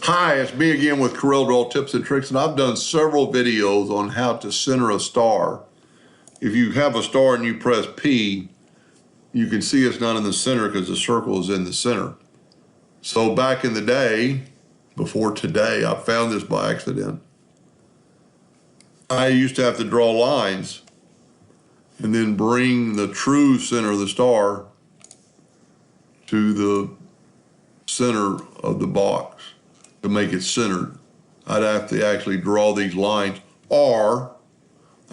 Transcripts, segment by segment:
Hi, it's me again with Corel Draw Tips and Tricks, and I've done several videos on how to center a star. If you have a star and you press P, you can see it's not in the center because the circle is in the center. So back in the day, before today, I found this by accident. I used to have to draw lines and then bring the true center of the star to the center of the box to make it centered. I'd have to actually draw these lines, or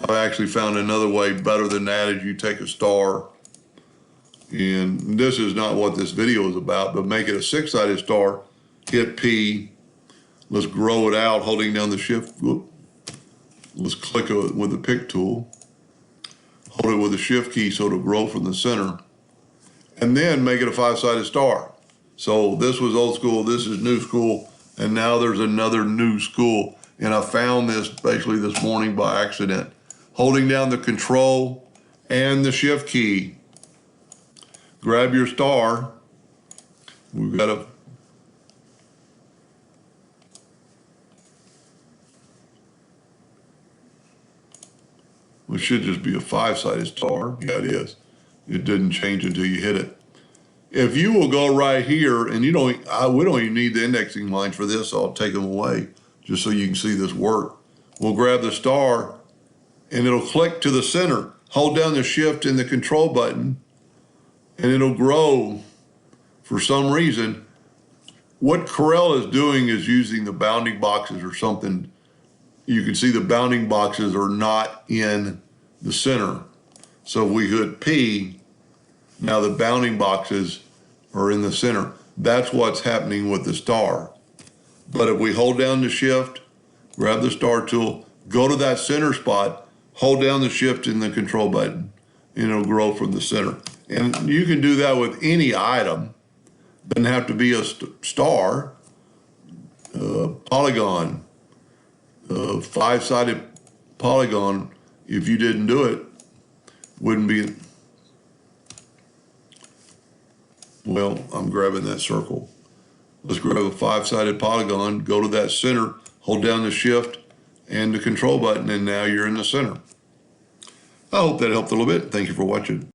I've actually found another way better than that is you take a star, and this is not what this video is about, but make it a six-sided star, hit P, let's grow it out holding down the shift, let's click it with the pick tool, hold it with the shift key so it'll grow from the center, and then make it a five-sided star. So this was old school, this is new school, and now there's another new school. And I found this basically this morning by accident. Holding down the Control and the Shift key, grab your star. We've got a it should just be a five-sided star. Yeah, it is. It didn't change until you hit it. If you will go right here, and we don't even need the indexing lines for this, so I'll take them away just so you can see this work. We'll grab the star and it'll click to the center. Hold down the Shift and the Control button and it'll grow for some reason. What Corel is doing is using the bounding boxes or something. You can see the bounding boxes are not in the center. So if we hit P, now the bounding boxes are in the center. That's what's happening with the star. But if we hold down the Shift, grab the star tool, go to that center spot, hold down the Shift and the Control button, and it'll grow from the center. And you can do that with any item. Doesn't have to be a star, polygon, five-sided polygon. If you didn't do it, wouldn't be. Well, I'm grabbing that circle. Let's grab a five-sided polygon, go to that center, hold down the Shift and the Control button, and now you're in the center. I hope that helped a little bit. Thank you for watching.